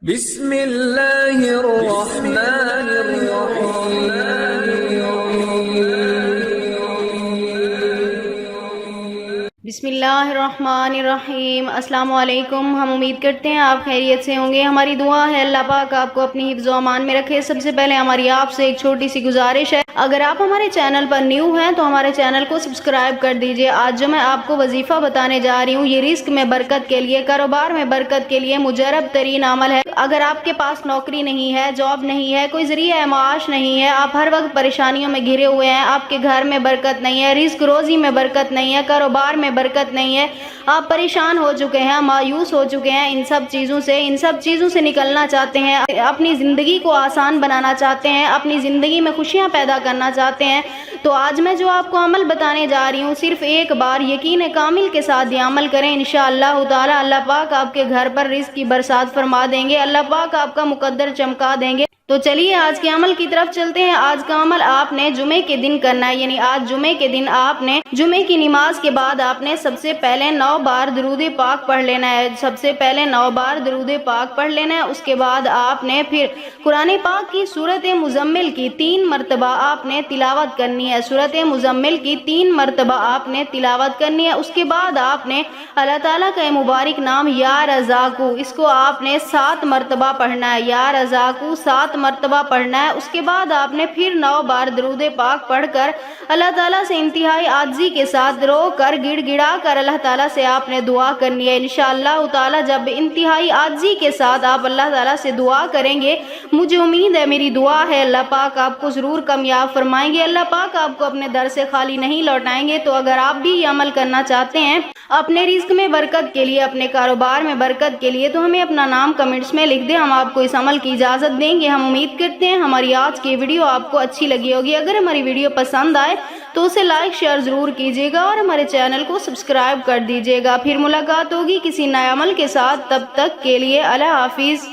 بسم اللہ الرحمن الرحیم۔ بسم اللہ الرحمن الرحیم۔ السلام علیکم۔ ہم امید کرتے ہیں آپ خیریت سے ہوں گے۔ ہماری دعا ہے اللہ پاک آپ کو اپنی حفظ و امان میں رکھے۔ سب سے پہلے ہماری آپ سے ایک چھوٹی سی گزارش ہے، اگر آپ ہمارے چینل پر نیو ہیں تو ہمارے چینل کو سبسکرائب کر دیجئے۔ آج جو میں آپ کو وظیفہ بتانے جا رہی ہوں یہ رزق میں برکت کے لیے، کاروبار میں برکت کے لیے مجرب ترین عمل ہے۔ اگر آپ کے پاس نوکری نہیں ہے، جاب نہیں ہے، کوئی ذریعہ معاش نہیں ہے، آپ ہر وقت پریشانیوں میں گھرے ہوئے ہیں، آپ کے گھر میں برکت نہیں ہے، رزق روزی میں برکت نہیں ہے، کاروبار میں برکت نہیں ہے، آپ پریشان ہو چکے ہیں، مایوس ہو چکے ہیں، ان سب چیزوں سے نکلنا چاہتے ہیں، اپنی زندگی کو آسان بنانا چاہتے ہیں، اپنی زندگی میں خوشیاں پیدا کرنا چاہتے ہیں، تو آج میں جو آپ کو عمل بتانے جا رہی ہوں صرف ایک بار یقین کامل کے ساتھ یہ عمل کریں، انشاءاللہ تعالی اللہ پاک آپ کے گھر پر رزق کی برسات فرما دیں گے، اللہ پاک آپ کا مقدر چمکا دیں گے۔ تو چلیے آج کے عمل کی طرف چلتے ہیں۔ آج کا عمل آپ نے جمعے کے دن کرنا ہے، یعنی آج جمعے کے دن آپ نے جمعے کی نماز کے بعد آپ نے سب سے پہلے 9 بار درود پاک پڑھ لینا ہے، اس کے بعد آپ نے پھر قرآن پاک کی سورۃ مزمل کی 3 مرتبہ آپ نے تلاوت کرنی ہے، سورۃ مزمل کی 3 مرتبہ آپ نے تلاوت کرنی ہے۔ اس کے بعد آپ نے اللہ تعالیٰ کا مبارک نام یا رزاقو، اس کو آپ نے 7 مرتبہ پڑھنا ہے، یا رزاقو 7 مرتبہ پڑھنا ہے۔ اس کے بعد آپ نے پھر 9 بار درود پاک پڑھ کر اللہ تعالیٰ سے انتہائی عاجزی کے ساتھ رو کر گڑ گڑا کر اللہ تعالیٰ سے آپ نے دعا کرنی ہے۔ انشاءاللہ تعالیٰ جب انتہائی عاجزی کے ساتھ آپ اللہ تعالیٰ سے دعا کریں گے، مجھے امید ہے، میری دعا ہے، اللہ پاک آپ کو ضرور کامیاب فرمائیں گے، اللہ پاک آپ کو اپنے در سے خالی نہیں لوٹائیں گے۔ تو اگر آپ بھی یہ عمل کرنا چاہتے ہیں اپنے رزق میں برکت کے لیے، اپنے کاروبار میں برکت کے لیے، تو ہمیں اپنا نام کمنٹس میں لکھ دیں، ہم آپ کو اس عمل کی اجازت دیں گے۔ ہم امید کرتے ہیں ہماری آج کی ویڈیو آپ کو اچھی لگی ہوگی۔ اگر ہماری ویڈیو پسند آئے تو اسے لائک شیئر ضرور کیجیے گا اور ہمارے چینل کو سبسکرائب کر دیجیے گا۔ پھر ملاقات ہوگی کسی نئے عمل کے ساتھ، تب تک کے لیے اللہ حافظ۔